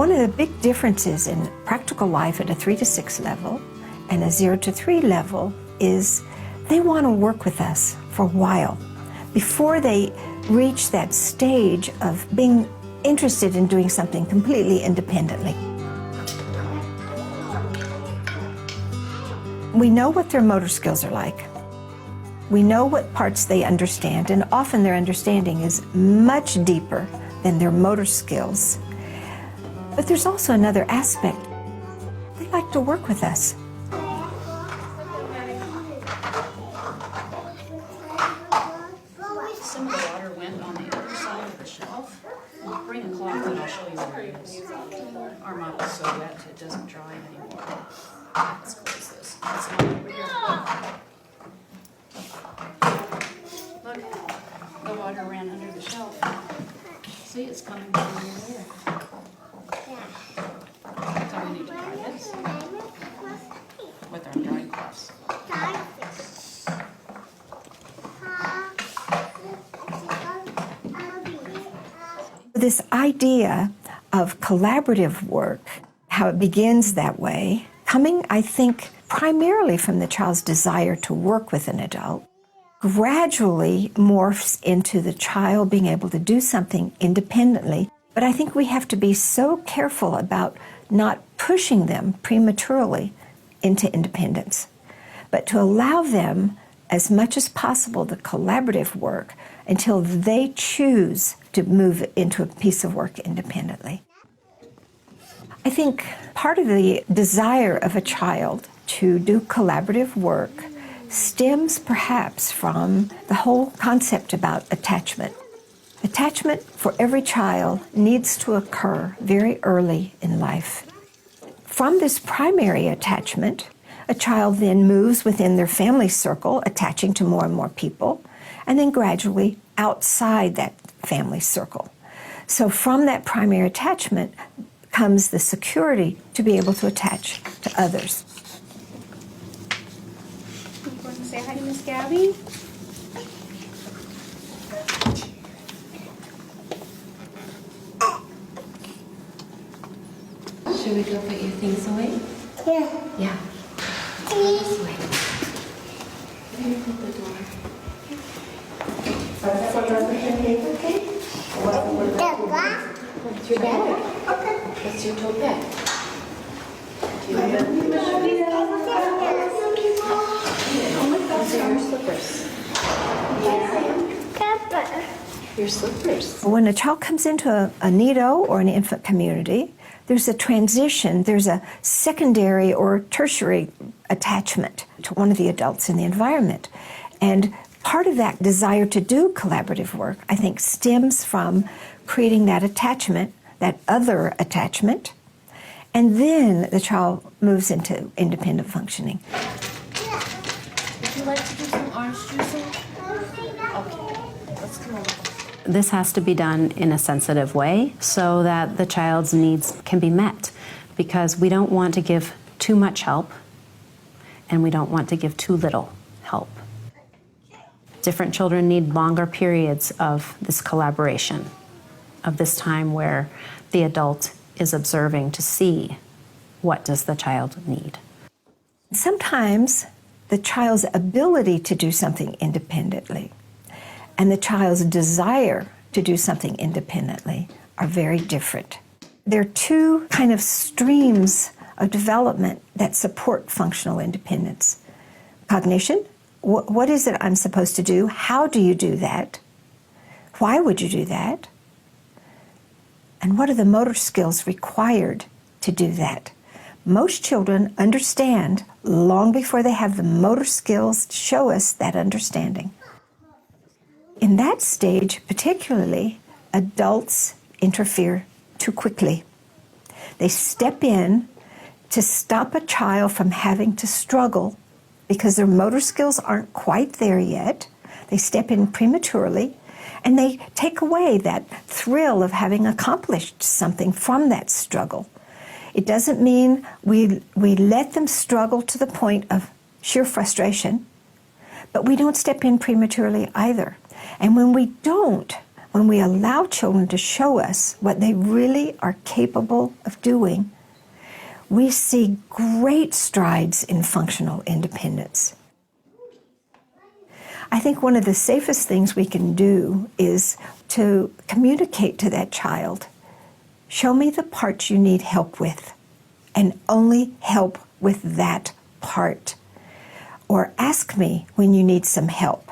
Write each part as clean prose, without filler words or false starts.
One of the big differences in practical life at a 3 to 6 level and a 0 to 3 level is they want to work with us for a while before they reach that stage of being interested in doing something completely independently. We know what their motor skills are like. We know what parts they understand, and often their understanding is much deeper than their motor skills. But there's also another aspect. They like to work with us. Some of the water went on the other side of the shelf. Bring a cloth and I'll show you where it is. Our mop is so wet it doesn't dry anymore. Let's close this. It's not over here. Look, the water ran under the shelf. See, it's coming down over there. So we need to dry this with our drying cloths. This idea of collaborative work, how it begins that way, coming, I think, primarily from the child's desire to work with an adult, gradually morphs into the child being able to do something independently. But I think we have to be so careful about not pushing them prematurely into independence, but to allow them as much as possible the collaborative work until they choose to move into a piece of work independently. I think part of the desire of a child to do collaborative work stems perhaps from the whole concept about attachment. Attachment for every child needs to occur very early in life. From this primary attachment, a child then moves within their family circle, attaching to more and more people, and then gradually outside that family circle. So from that primary attachment comes the security to be able to attach to others. You want to say hi to Miss Gabby? Should we go put your things away? Yeah. Yeah. This way. Let me put the door. That's your bag? Okay. That's your tote bag. Do you want to? Those are your slippers. Your slippers. When a child comes into a nido or an infant community, there's a transition, there's a secondary or tertiary attachment to one of the adults in the environment. And part of that desire to do collaborative work, I think, stems from creating that attachment, that other attachment, and then the child moves into independent functioning. Would you like to do some orange juicing? Okay. Let's come over. This has to be done in a sensitive way so that the child's needs can be met, because we don't want to give too much help and we don't want to give too little help. Different children need longer periods of this collaboration, of this time where the adult is observing to see what does the child need. Sometimes the child's ability to do something independently and the child's desire to do something independently are very different. There are two kind of streams of development that support functional independence. Cognition, what is it I'm supposed to do? How do you do that? Why would you do that? And what are the motor skills required to do that? Most children understand long before they have the motor skills to show us that understanding. In that stage, particularly, adults interfere too quickly. They step in to stop a child from having to struggle because their motor skills aren't quite there yet. They step in prematurely, and they take away that thrill of having accomplished something from that struggle. It doesn't mean we let them struggle to the point of sheer frustration, but we don't step in prematurely either. And when we don't, when we allow children to show us what they really are capable of doing, we see great strides in functional independence. I think one of the safest things we can do is to communicate to that child, show me the parts you need help with, and only help with that part. Or ask me when you need some help.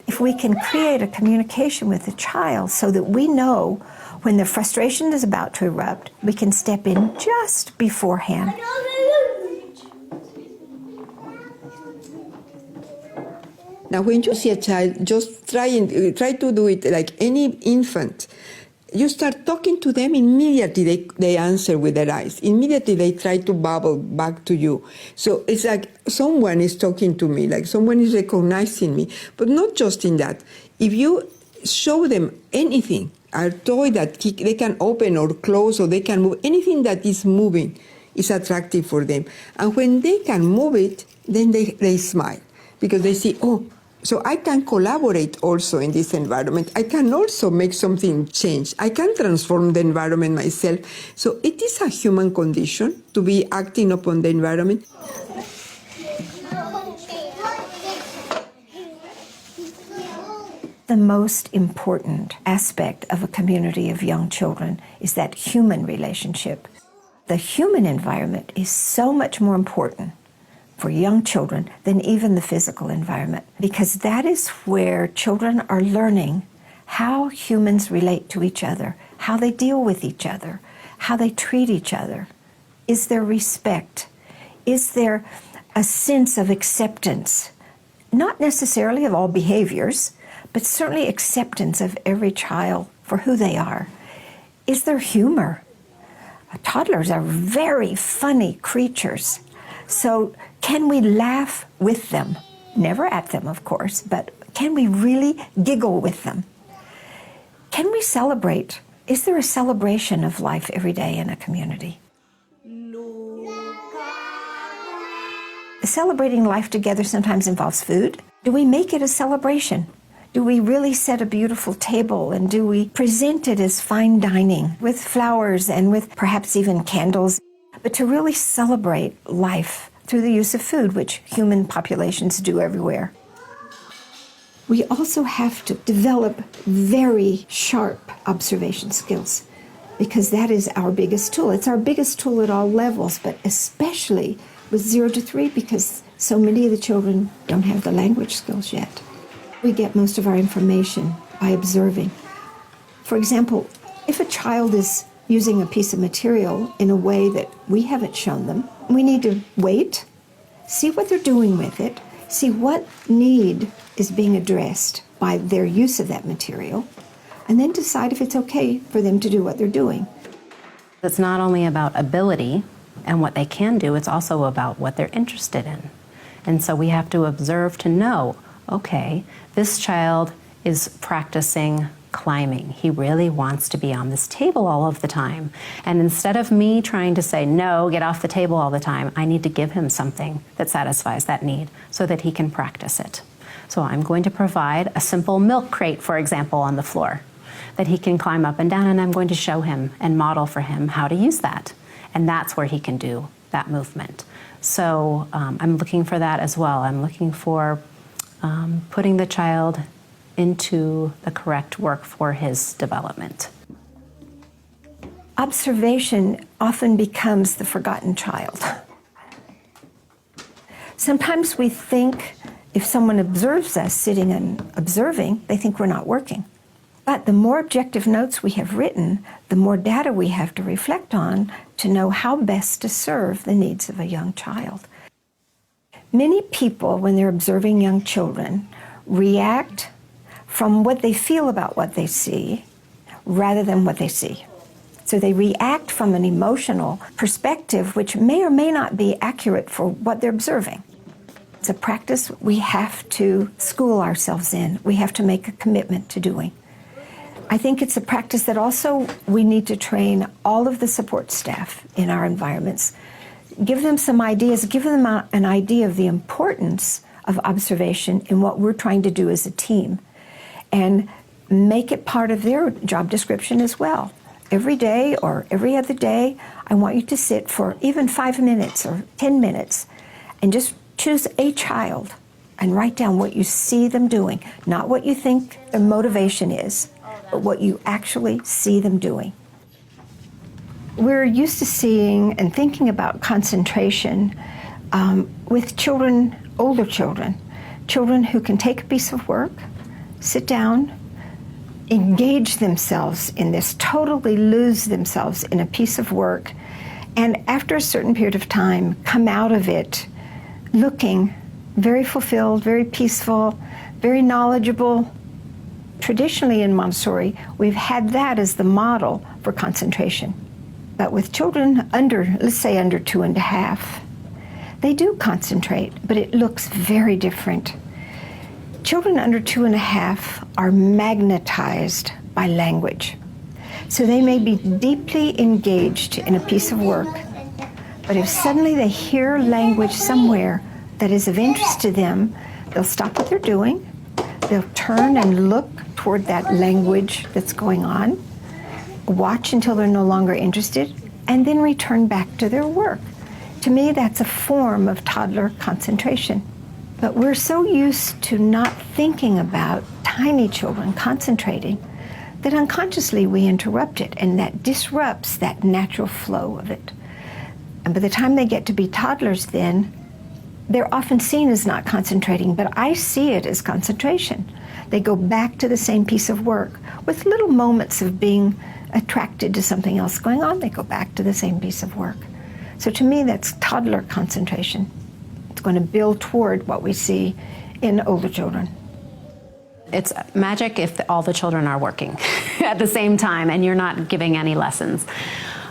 If we can create a communication with the child so that we know when the frustration is about to erupt, we can step in just beforehand. Now, when you see a child, just try to do it like any infant. You start talking to them, immediately they answer with their eyes. Immediately they try to babble back to you. So it's like someone is talking to me, like someone is recognizing me. But not just in that. If you show them anything, a toy that they can open or close or they can move, anything that is moving is attractive for them. And when they can move it, then they smile because they see, oh, so I can collaborate also in this environment. I can also make something change. I can transform the environment myself. So it is a human condition to be acting upon the environment. The most important aspect of a community of young children is that human relationship. The human environment is so much more important for young children than even the physical environment, because that is where children are learning how humans relate to each other, how they deal with each other, how they treat each other. Is there respect? Is there a sense of acceptance? Not necessarily of all behaviors, but certainly acceptance of every child for who they are. Is there humor? Toddlers are very funny creatures. So can we laugh with them? Never at them, of course, but can we really giggle with them? Can we celebrate? Is there a celebration of life every day in a community? Celebrating life together sometimes involves food. Do we make it a celebration? Do we really set a beautiful table, and do we present it as fine dining with flowers and with perhaps even candles? But to really celebrate life through the use of food, which human populations do everywhere. We also have to develop very sharp observation skills, because that is our biggest tool. It's our biggest tool at all levels, but especially with 0 to 3, because so many of the children don't have the language skills yet. We get most of our information by observing. For example, if a child is using a piece of material in a way that we haven't shown them, we need to wait, see what they're doing with it, see what need is being addressed by their use of that material, and then decide if it's okay for them to do what they're doing. It's not only about ability and what they can do, it's also about what they're interested in. And so we have to observe to know, okay, this child is practicing climbing. He really wants to be on this table all of the time. And instead of me trying to say, no, get off the table all the time, I need to give him something that satisfies that need so that he can practice it. So I'm going to provide a simple milk crate, for example, on the floor that he can climb up and down, and I'm going to show him and model for him how to use that. And that's where he can do that movement. So I'm looking for that as well. I'm looking for putting the child into the correct work for his development. Observation often becomes the forgotten child. Sometimes we think if someone observes us sitting and observing, they think we're not working. But the more objective notes we have written, the more data we have to reflect on to know how best to serve the needs of a young child. Many people, when they're observing young children, react from what they feel about what they see rather than what they see. So they react from an emotional perspective which may or may not be accurate for what they're observing. It's a practice we have to school ourselves in. We have to make a commitment to doing. I think it's a practice that also we need to train all of the support staff in our environments. Give them some ideas, give them an idea of the importance of observation in what we're trying to do as a team, and make it part of their job description as well. Every day or every other day, I want you to sit for even 5 minutes or 10 minutes and just choose a child and write down what you see them doing, not what you think their motivation is, but what you actually see them doing. We're used to seeing and thinking about concentration with children, older children, children who can take a piece of work, sit down, engage themselves in this, totally lose themselves in a piece of work, and after a certain period of time, come out of it looking very fulfilled, very peaceful, very knowledgeable. Traditionally in Montessori, we've had that as the model for concentration. But with children under, let's say under 2.5, they do concentrate, but it looks very different. Children under 2.5 are magnetized by language. So they may be deeply engaged in a piece of work, but if suddenly they hear language somewhere that is of interest to them, they'll stop what they're doing, they'll turn and look toward that language that's going on, watch until they're no longer interested, and then return back to their work. To me, that's a form of toddler concentration. But we're so used to not thinking about tiny children concentrating that unconsciously we interrupt it, and that disrupts that natural flow of it. And by the time they get to be toddlers then, they're often seen as not concentrating, but I see it as concentration. They go back to the same piece of work with little moments of being attracted to something else going on. They go back to the same piece of work. So to me, that's toddler concentration. It's going to build toward what we see in older children. It's magic if all the children are working at the same time and you're not giving any lessons,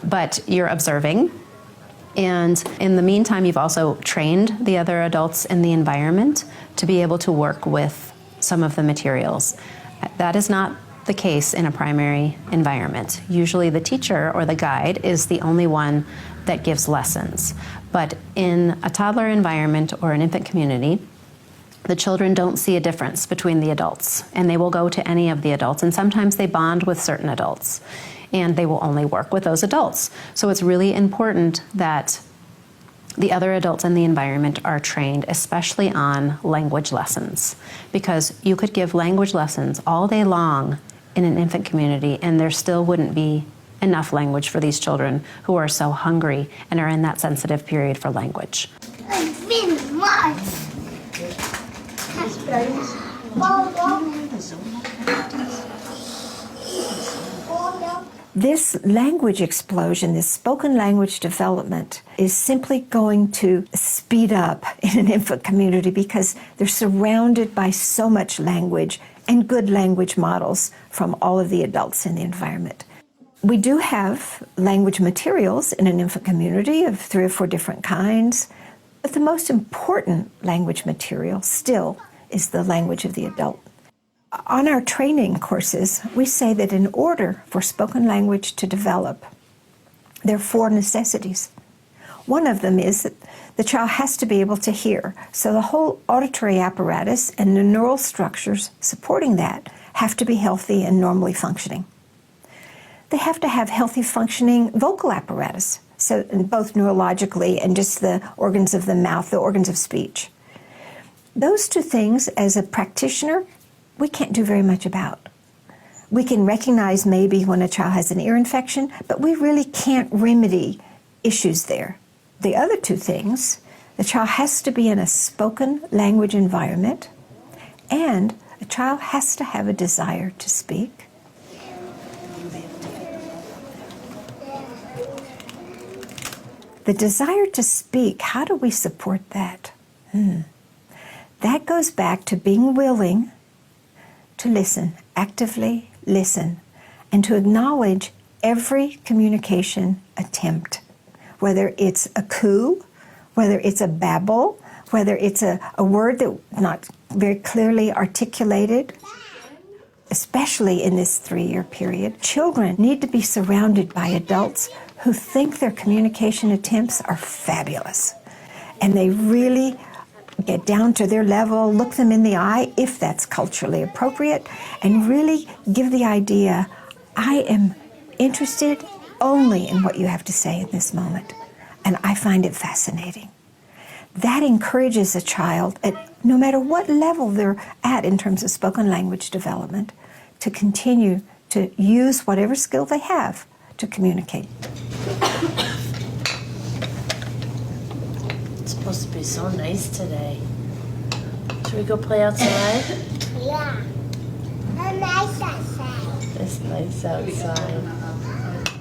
but you're observing. And in the meantime, you've also trained the other adults in the environment to be able to work with some of the materials. That is not the case in a primary environment. Usually the teacher or the guide is the only one that gives lessons. But in a toddler environment or an infant community, the children don't see a difference between the adults, and they will go to any of the adults, and sometimes they bond with certain adults, and they will only work with those adults. So it's really important that the other adults in the environment are trained, especially on language lessons, because you could give language lessons all day long in an infant community, and there still wouldn't be enough language for these children who are so hungry and are in that sensitive period for language. This language explosion, this spoken language development, is simply going to speed up in an infant community because they're surrounded by so much language and good language models from all of the adults in the environment. We do have language materials in an infant community of 3 or 4 different kinds, but the most important language material still is the language of the adult. On our training courses, we say that in order for spoken language to develop, there are 4 necessities. One of them is that the child has to be able to hear, so the whole auditory apparatus and the neural structures supporting that have to be healthy and normally functioning. They have to have healthy functioning vocal apparatus, so both neurologically and just the organs of the mouth, the organs of speech. Those 2 things, as a practitioner, we can't do very much about. We can recognize maybe when a child has an ear infection, but we really can't remedy issues there. The other 2 things, the child has to be in a spoken language environment, and a child has to have a desire to speak. The desire to speak, how do we support that? That goes back to being willing to listen, actively listen, and to acknowledge every communication attempt, whether it's a coo, whether it's a babble, whether it's a word that's not very clearly articulated. Especially in this 3-year period, children need to be surrounded by adults who think their communication attempts are fabulous. And they really get down to their level, look them in the eye, if that's culturally appropriate, and really give the idea, I am interested only in what you have to say in this moment, and I find it fascinating. That encourages a child, at no matter what level they're at in terms of spoken language development, to continue to use whatever skill they have to communicate. It's supposed to be so nice today. Should we go play outside? Yeah. Nice outside. It's nice outside.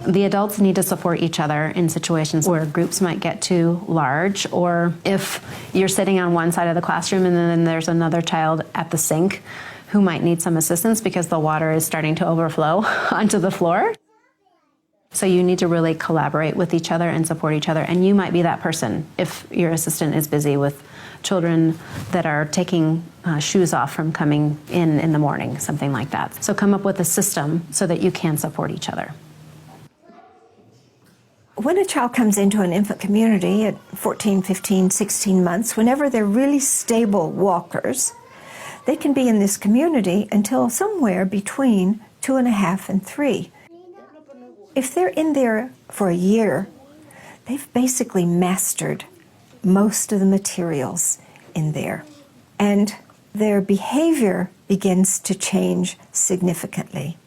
The adults need to support each other in situations where groups might get too large, or if you're sitting on one side of the classroom and then there's another child at the sink who might need some assistance because the water is starting to overflow onto the floor. So you need to really collaborate with each other and support each other, and you might be that person if your assistant is busy with children that are taking shoes off from coming in the morning, something like that. So come up with a system so that you can support each other. When a child comes into an infant community at 14, 15, 16 months, whenever they're really stable walkers, they can be in this community until somewhere between 2.5 and 3. If they're in there for a year, they've basically mastered most of the materials in there. And their behavior begins to change significantly.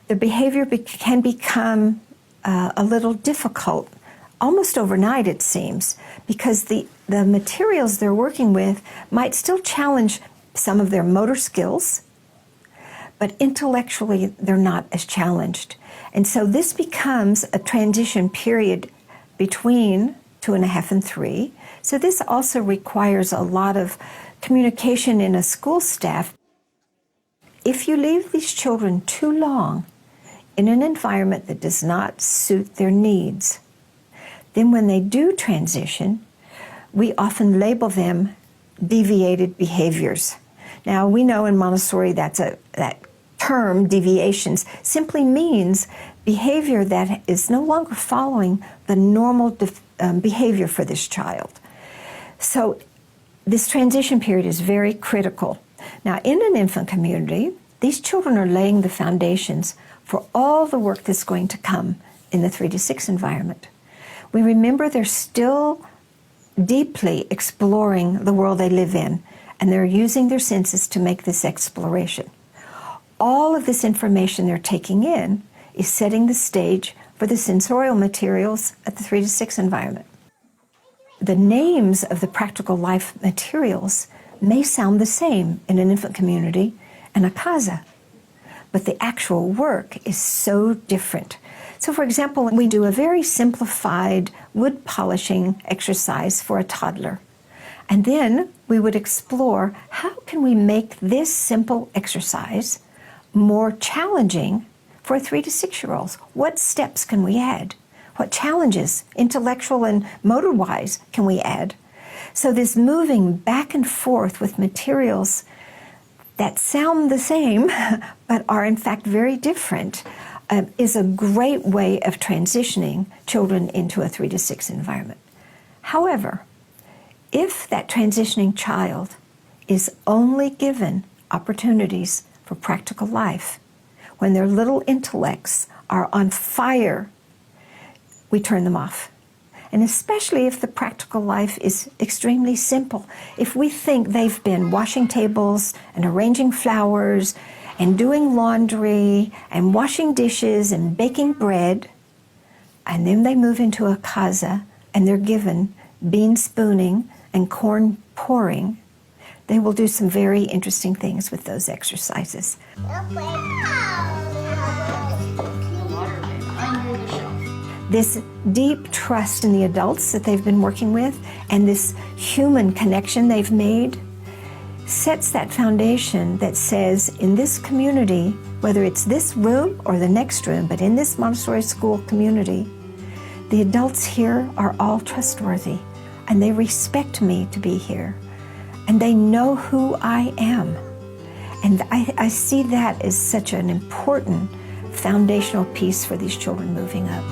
Their behavior can become a little difficult, almost overnight it seems, because the materials they're working with might still challenge some of their motor skills, but intellectually they're not as challenged. And so this becomes a transition period between 2.5 and 3. So this also requires a lot of communication in a school staff. If you leave these children too long in an environment that does not suit their needs, then when they do transition, we often label them deviated behaviors. Now, we know in Montessori that term, deviations, simply means behavior that is no longer following the normal behavior for this child. So this transition period is very critical. Now, in an infant community, these children are laying the foundations for all the work that's going to come in the 3 to 6 environment. We remember they're still deeply exploring the world they live in, and they're using their senses to make this exploration. All of this information they're taking in is setting the stage for the sensorial materials at the 3 to 6 environment. The names of the practical life materials may sound the same in an infant community and a casa, but the actual work is so different. So, for example, we do a very simplified wood polishing exercise for a toddler. And then we would explore, how can we make this simple exercise more challenging for 3 to 6-year-olds? What steps can we add? What challenges, intellectual and motor-wise, can we add? So this moving back and forth with materials that sound the same but are in fact very different is a great way of transitioning children into a 3 to 6 environment. However, if that transitioning child is only given opportunities for practical life, when their little intellects are on fire, we turn them off. And especially if the practical life is extremely simple. If we think they've been washing tables and arranging flowers and doing laundry and washing dishes and baking bread, and then they move into a casa and they're given bean spooning and corn pouring, they will do some very interesting things with those exercises. This deep trust in the adults that they've been working with and this human connection they've made sets that foundation that says, in this community, whether it's this room or the next room, but in this Montessori school community, the adults here are all trustworthy and they respect me to be here and they know who I am. And I see that as such an important foundational piece for these children moving up.